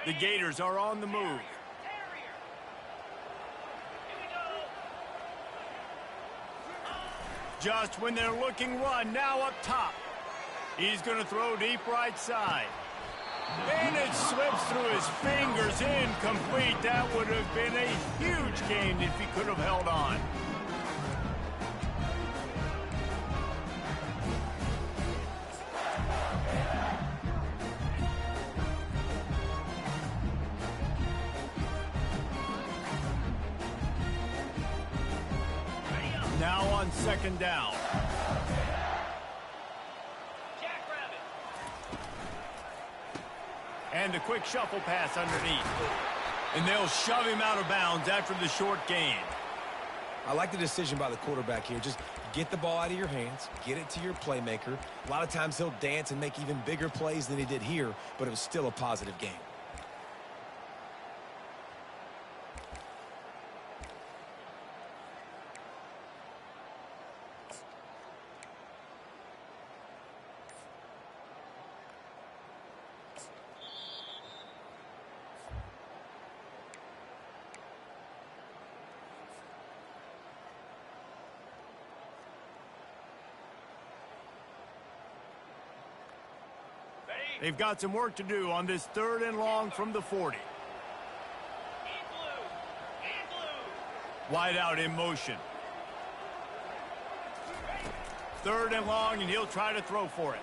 The Gators are on the move. Just when they're looking run, now up top. He's going to throw deep right side. And it slips through his fingers, incomplete. That would have been a huge gain if he could have held on. Now on 2nd down. And a quick shuffle pass underneath. And they'll shove him out of bounds after the short gain. I like the decision by the quarterback here. Just get the ball out of your hands, get it to your playmaker. A lot of times he'll dance and make even bigger plays than he did here, but it was still a positive game. They've got some work to do on this 3rd and long from the 40. Wide out in motion. 3rd and long, and he'll try to throw for it.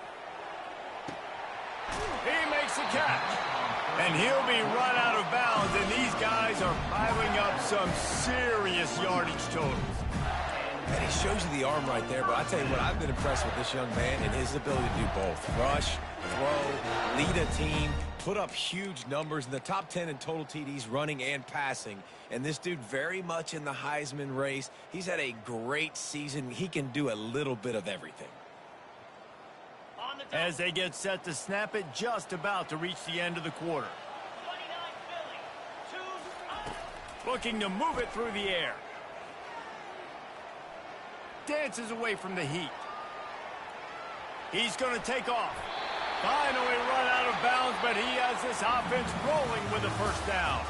He makes the catch. And he'll be run out of bounds, and these guys are piling up some serious yardage totals. And he shows you the arm right there, but I tell you what, I've been impressed with this young man and his ability to do both. Rush, throw, lead a team, put up huge numbers in the top 10 in total TDs running and passing. And this dude very much in the Heisman race. He's had a great season. He can do a little bit of everything. As they get set to snap it, just about to reach the end of the quarter. Looking to move it through the air. Dances away from the heat. He's going to take off. Finally run out of bounds, but he has this offense rolling with a first down.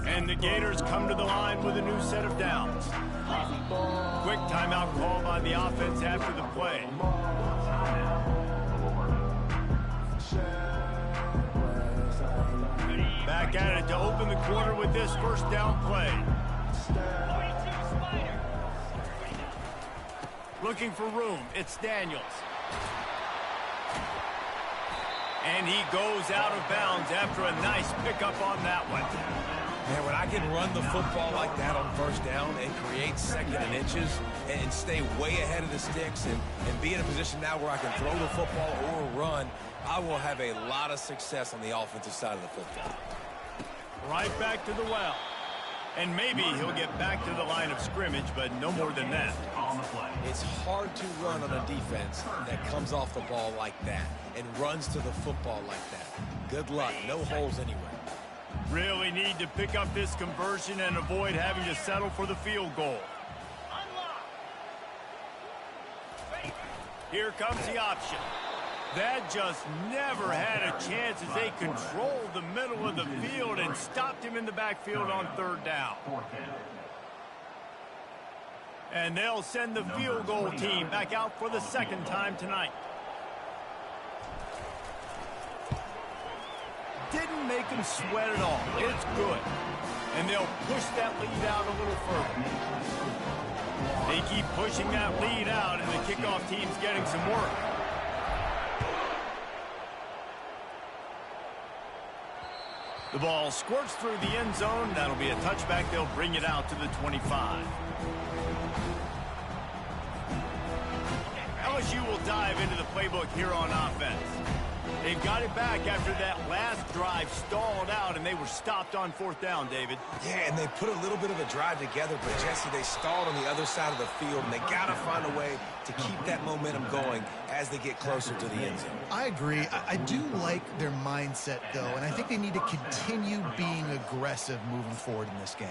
And the Gators come to the line with a new set of downs. Quick timeout call by the offense after the play. Back at it to open the quarter with this first down play. Looking for room, it's Daniels. And he goes out of bounds after a nice pickup on that one. Man, when I can run the football like that on first down and create 2nd and inches and stay way ahead of the sticks and be in a position now where I can throw the football or run, I will have a lot of success on the offensive side of the football. Right back to the well. And maybe he'll get back to the line of scrimmage, but no more than that. It's hard to run on a defense that comes off the ball like that and runs to the football like that. Good luck. No holes anywhere. Really need to pick up this conversion and avoid having to settle for the field goal. Here comes the option. That just never had a chance as they controlled the middle of the field and stopped him in the backfield on third down. And they'll send the field goal team back out for the second time tonight. Didn't make him sweat at all. It's good. And they'll push that lead out a little further. They keep pushing that lead out, and the kickoff team's getting some work. The ball squirts through the end zone. That'll be a touchback. They'll bring it out to the 25. LSU will dive into the playbook here on offense. They've got it back after that last drive stalled out, and they were stopped on fourth down, David. Yeah, and they put a little bit of a drive together, but Jesse, they stalled on the other side of the field, and they got to find a way to keep that momentum going as they get closer to the end zone. I agree. I do like their mindset, though, and I think they need to continue being aggressive moving forward in this game.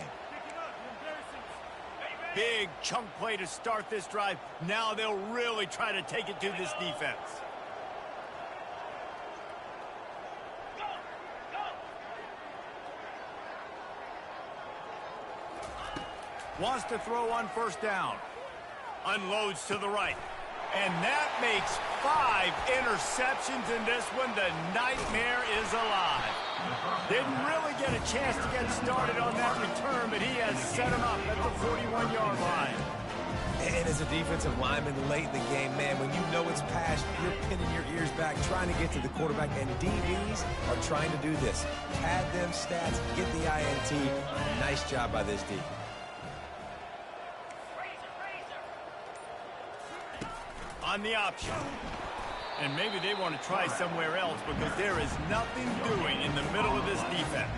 Big chunk play to start this drive. Now they'll really try to take it to this defense. Wants to throw on first down. Unloads to the right. And that makes 5 interceptions in this one. The nightmare is alive. Didn't really get a chance to get started on that return, but he has set him up at the 41-yard line. And as a defensive lineman late in the game, man, when you know it's past, you're pinning your ears back, trying to get to the quarterback, and DBs are trying to do this. Pad them stats, get the INT. Nice job by this D. On the option. And maybe they want to try somewhere else because there is nothing doing in the middle of this defense.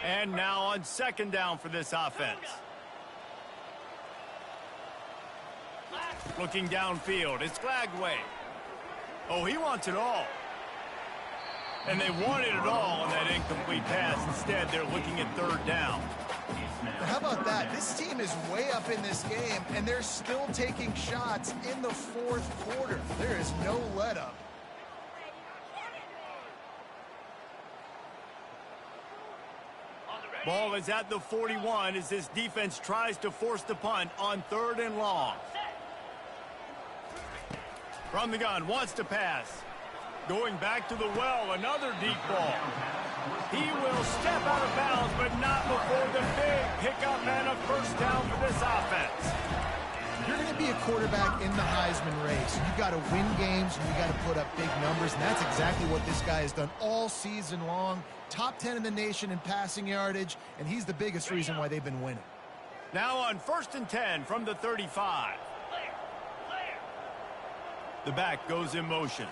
And now on second down for this offense. Looking downfield, it's Glagway. Oh, he wants it all. And they wanted it all on that incomplete pass. Instead, they're looking at third down. How about that? This team is way up in this game, and they're still taking shots in the fourth quarter. There is no let-up. Ball is at the 41 as this defense tries to force the punt on third and long. From the gun, wants to pass. Going back to the well, another deep ball. He will step out of bounds, but not before the big pickup and a first down for this offense. You're going to be a quarterback in the Heisman race. You've got to win games, and you've got to put up big numbers, and that's exactly what this guy has done all season long. Top 10 in the nation in passing yardage, and he's the biggest reason why they've been winning. Now on 1st and 10 from the 35. The back goes in motion.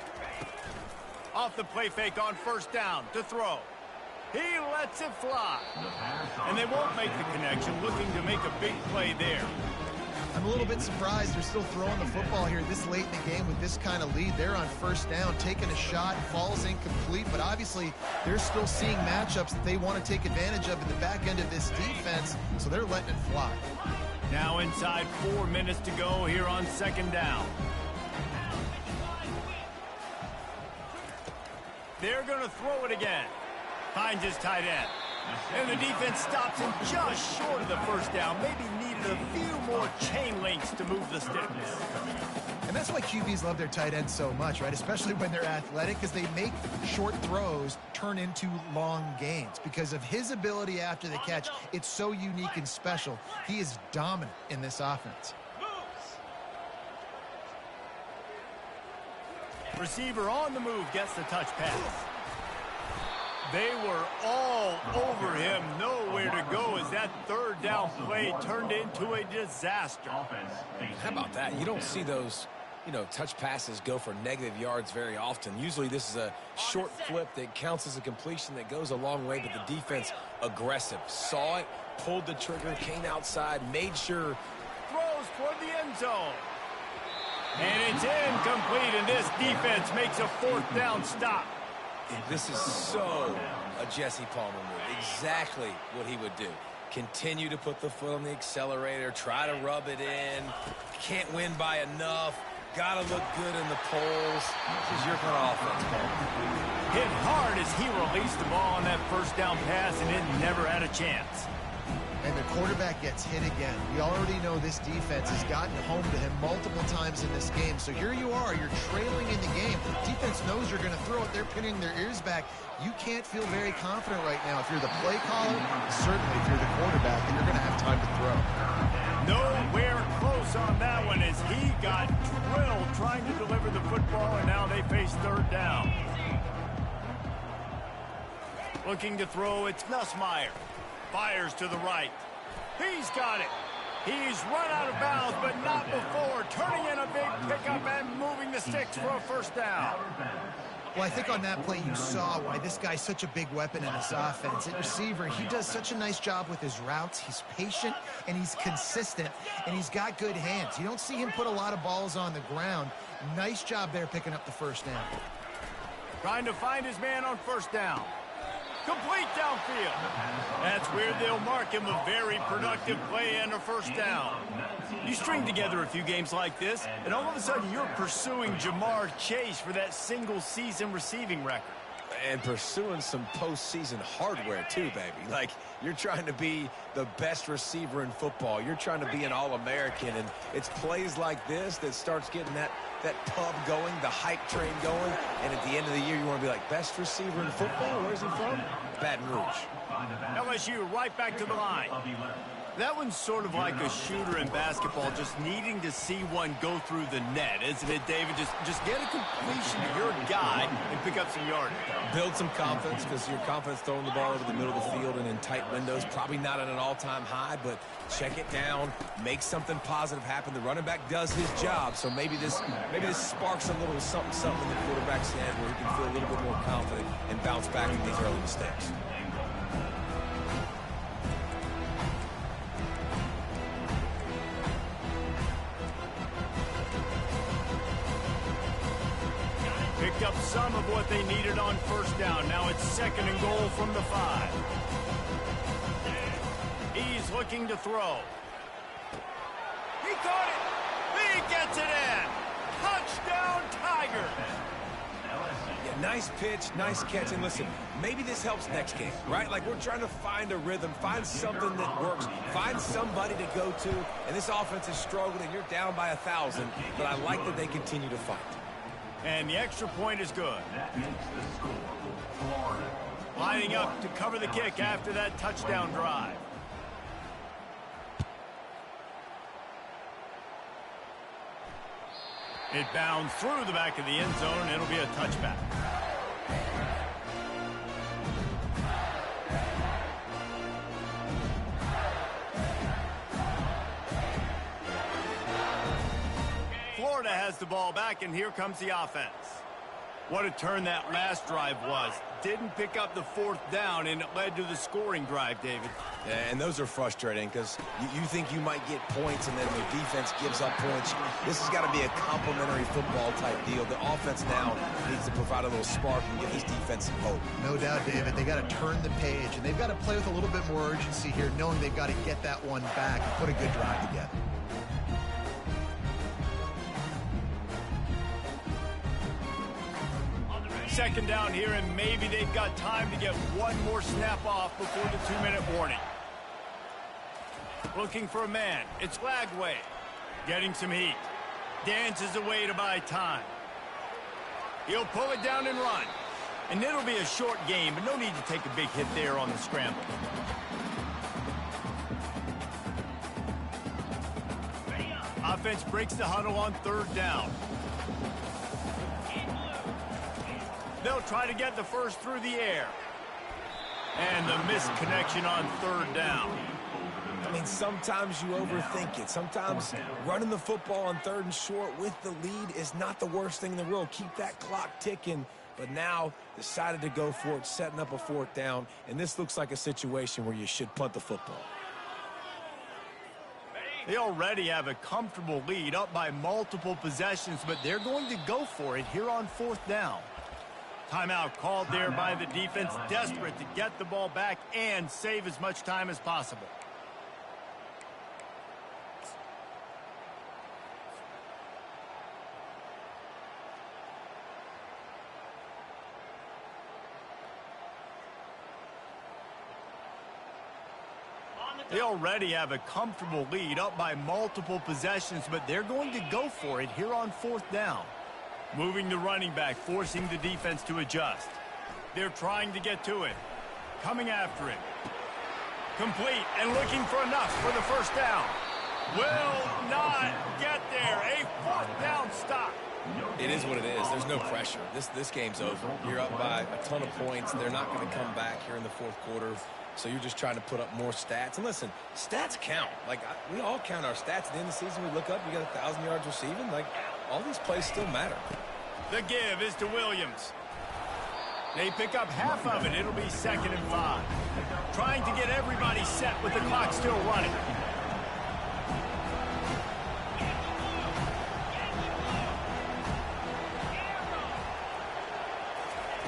Off the play fake on first down to throw. He lets it fly. And they won't make the connection, looking to make a big play there. I'm a little bit surprised they're still throwing the football here this late in the game with this kind of lead. They're on first down, taking a shot, falls incomplete, but obviously they're still seeing matchups that they want to take advantage of in the back end of this defense, so they're letting it fly. Now inside 4 minutes to go here on second down. They're going to throw it again. Finds his tight end. And the defense stops him just short of the first down. Maybe needed a few more chain links to move the sticks. And that's why QBs love their tight ends so much, right? Especially when they're athletic, because they make short throws turn into long gains. Because of his ability after the catch, it's so unique and special. He is dominant in this offense. Receiver on the move gets the touch pass. They were all over him. Nowhere to go as that third down play turned into a disaster. How about that? You don't see those, touch passes go for negative yards very often. Usually this is a short flip that counts as a completion that goes a long way, but the defense aggressive. Saw it, pulled the trigger, came outside, made sure. Throws toward the end zone. And it's incomplete, and this defense makes a 4th down stop. This is so a Jesse Palmer move. Exactly what he would do. Continue to put the foot on the accelerator, try to rub it in. Can't win by enough. Got to look good in the polls. This is your kind of offense, Paul. Hit hard as he released the ball on that 1st down pass, and it never had a chance. And the quarterback gets hit again. We already know this defense has gotten home to him multiple times in this game. So here you are, you're trailing in the game. The defense knows you're going to throw it. They're pinning their ears back. You can't feel very confident right now. If you're the play caller, certainly if you're the quarterback, then you're going to have time to throw. Nowhere close on that one as he got drilled trying to deliver the football, and now they face 3rd down. Looking to throw, it's Nussmeier. Fires to the right. He's got it. He's run out of bounds, but not before. Turning in a big pickup and moving the sticks for a 1st down. Well, I think on that play you saw why this guy's such a big weapon in this offense. At receiver, he does such a nice job with his routes. He's patient, and he's consistent, and he's got good hands. You don't see him put a lot of balls on the ground. Nice job there picking up the 1st down. Trying to find his man on 1st down. Complete downfield. That's where they'll mark him a very productive play and a 1st down. You string together a few games like this, and all of a sudden you're pursuing Jamar Chase for that single-season receiving record. And pursuing some postseason hardware, too, baby. Like, you're trying to be the best receiver in football. You're trying to be an All-American, and it's plays like this that starts getting that pub going, the hype train going, and at the end of the year, you want to be like, best receiver in football? Where's he from? Baton Rouge. LSU right back to the line. That one's sort of like a shooter in basketball, just needing to see one go through the net, isn't it, David? Just get a completion to your guy and pick up some yardage. Build some confidence, because your confidence throwing the ball over the middle of the field and in tight windows, probably not at an all-time high, but check it down, make something positive happen. The running back does his job, so maybe this sparks a little something in the quarterback's head where he can feel a little bit more confident and bounce back from these early mistakes. Picked up some of what they needed on 1st down. Now it's 2nd and goal from the 5. He's looking to throw. He caught it. He gets it in. Touchdown, Tiger. Yeah, nice pitch, nice catch. And listen, maybe this helps next game, right? Like, we're trying to find a rhythm, find something that works, find somebody to go to. And this offense is struggling, and you're down by 1,000. But I like that they continue to fight. And the extra point is good. Lining up to cover the kick after that touchdown drive. It bounds through the back of the end zone, and it'll be a touchback. Florida has the ball back, and here comes the offense. What a turn that last drive was. Didn't pick up the 4th down, and it led to the scoring drive, David. Yeah, and those are frustrating because you think you might get points, and then the defense gives up points. This has got to be a complementary football type deal. The offense now needs to provide a little spark and give this defense some hope. No doubt, David. They got to turn the page, and they've got to play with a little bit more urgency here, knowing they've got to get that one back and put a good drive together. Second down here, and maybe they've got time to get one more snap off before the 2-minute warning. Looking for a man. It's Lagway. Getting some heat. Dances away to buy time. He'll pull it down and run. And it'll be a short game, but no need to take a big hit there on the scramble. Offense breaks the huddle on 3rd down. They'll try to get the first through the air. And the missed connection on 3rd down. I mean, sometimes you overthink it. Sometimes running the football on 3rd and short with the lead is not the worst thing in the world. Keep that clock ticking. But now decided to go for it, setting up a 4th down. And this looks like a situation where you should punt the football. They already have a comfortable lead, up by multiple possessions, but they're going to go for it here on 4th down. Timeout called there by the defense, desperate to get the ball back and save as much time as possible. They already have a comfortable lead, up by multiple possessions, but they're going to go for it here on 4th down. Moving the running back, forcing the defense to adjust. They're trying to get to it. Coming after it. Complete and looking for enough for the 1st down. Will not get there. A 4th down stop. It is what it is. There's no pressure. This game's over. You're up by a ton of points. They're not going to come back here in the 4th quarter. So you're just trying to put up more stats. And listen, stats count. Like, we all count our stats. At the end of the season, we look up, you got 1,000 yards receiving. Like, all these plays still matter. The give is to Williams. They pick up half of it. It'll be 2nd and 5. Trying to get everybody set with the clock still running.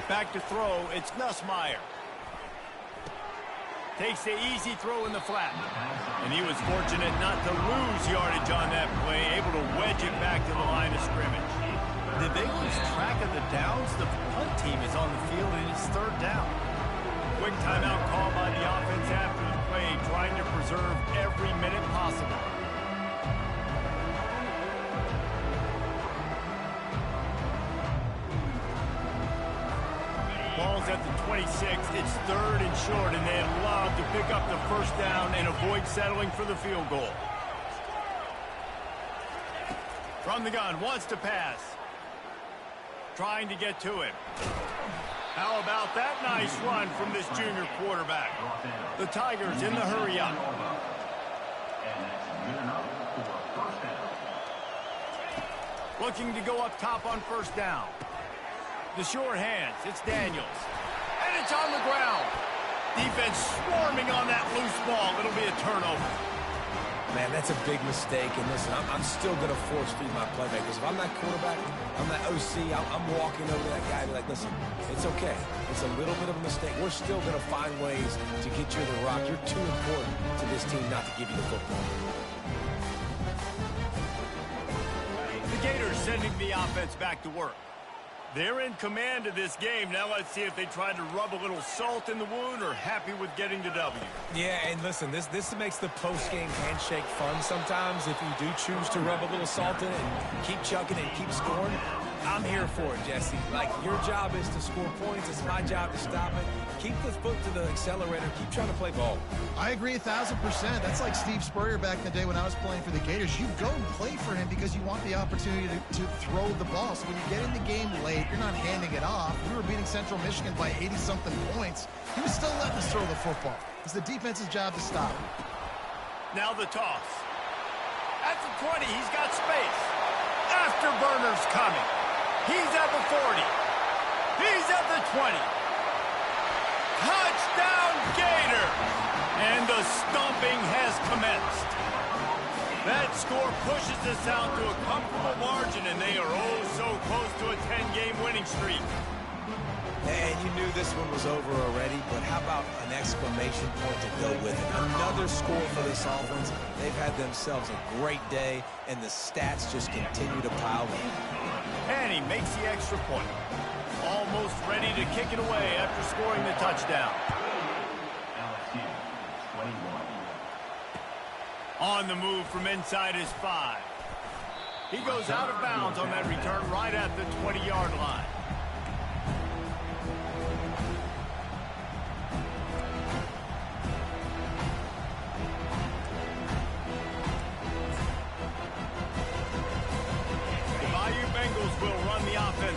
Back to throw. It's Nussmeier. Takes the easy throw in the flat. And he was fortunate not to lose yardage on that play, able to wedge it back to the line of scrimmage. Did they lose track of the downs? The punt team is on the field and it's 3rd down. Quick timeout call by the offense after the play, trying to preserve every minute possible. Ball's at the 26. It's 3rd and short, and they'd love to pick up the 1st down and avoid settling for the field goal. From the gun, wants to pass. Trying to get to him. How about that nice run from this junior quarterback? The Tigers in the hurry up. Looking to go up top on 1st down. The short hands, it's Daniels. And it's on the ground. Defense swarming on that loose ball. It'll be a turnover. Man, that's a big mistake. And listen, I'm still going to force feed my playmakers. If I'm that quarterback, I'm that OC, I'm walking over to that guy and be like, listen, it's okay. It's a little bit of a mistake. We're still going to find ways to get you the rock. You're too important to this team not to give you the football. The Gators sending the offense back to work. They're in command of this game. Now let's see if they try to rub a little salt in the wound or happy with getting the W. Yeah, and listen, this makes the post-game handshake fun sometimes. If you do choose to rub a little salt in it and keep chucking and keep scoring, I'm here for it, Jesse. Like, your job is to score points. It's my job to stop it. Keep the foot to the accelerator. Keep trying to play ball. I agree 1,000%. That's like Steve Spurrier back in the day when I was playing for the Gators. You go and play for him because you want the opportunity to throw the ball. So when you get in the game late, you're not handing it off. We were beating Central Michigan by 80-something points. He was still letting us throw the football. It's the defense's job to stop. Now the toss. At the 20, he's got space. Afterburner's coming. He's at the 40. He's at the 20. Touchdown, Gator! And the stomping has commenced. That score pushes us out to a comfortable margin, and they are oh so close to a 10-game winning streak. And you knew this one was over already, but how about an exclamation point to go with it? Another score for this offense. They've had themselves a great day, and the stats just continue to pile in. And he makes the extra point. Almost ready to kick it away after scoring the touchdown. On the move from inside his 5. He goes out of bounds on that return right at the 20-yard line.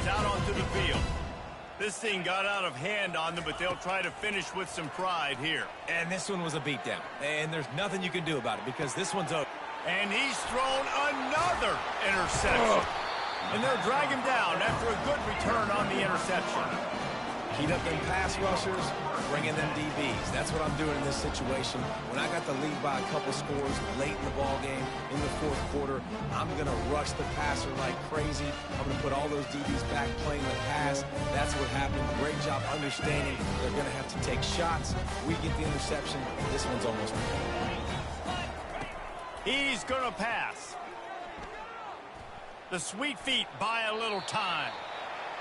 Out onto the field. This thing got out of hand on them, but they'll try to finish with some pride here. And this one was a beatdown. And there's nothing you can do about it because this one's over. And he's thrown another interception. And they'll drag him down after a good return on the interception. Heat up them pass rushers, bring in them DBs. That's what I'm doing in this situation. When I got the lead by a couple scores late in the ball game, in the fourth quarter, I'm going to rush the passer like crazy. I'm going to put all those DBs back playing the pass. That's what happened. Great job understanding they're going to have to take shots. We get the interception. This one's almost complete. He's going to pass. The sweet feet buy a little time.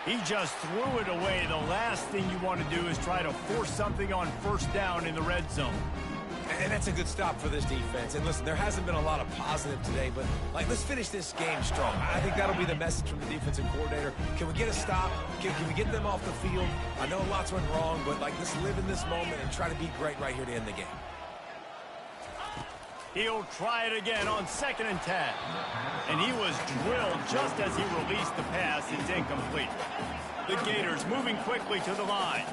He just threw it away. The last thing you want to do is try to force something on first down in the red zone. And that's a good stop for this defense. And listen, there hasn't been a lot of positive today, but let's finish this game strong. I think that'll be the message from the defensive coordinator. Can we get a stop? Can we get them off the field? I know lots went wrong, but let's live in this moment and try to be great right here to end the game. He'll try it again on 2nd and 10. And he was drilled just as he released the pass. It's incomplete. The Gators moving quickly to the line.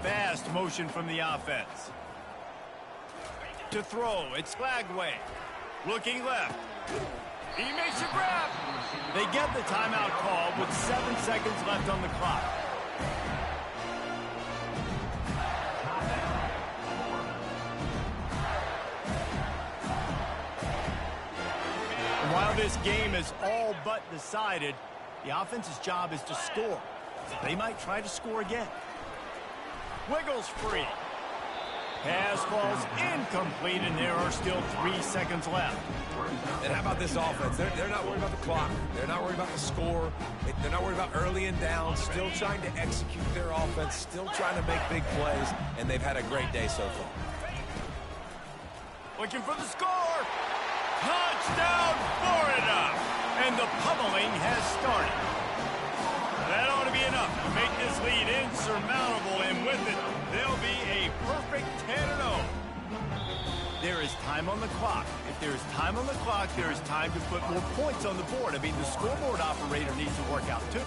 Fast motion from the offense. To throw, it's Flagway. Looking left. He makes a grab. They get the timeout call with 7 seconds left on the clock. While this game is all but decided, the offense's job is to score. So they might try to score again. Wiggles free. Pass falls incomplete, and there are still 3 seconds left. And how about this offense? They're not worried about the clock. They're not worried about the score. They're not worried about early and down. Still trying to execute their offense. Still trying to make big plays. And they've had a great day so far. Looking for the score. Touchdown, Florida! And the pummeling has started. That ought to be enough to make this lead insurmountable, and with it, they'll be a perfect 10-0. There is time on the clock. If there is time on the clock, there is time to put more points on the board. I mean, the scoreboard operator needs to work out, too.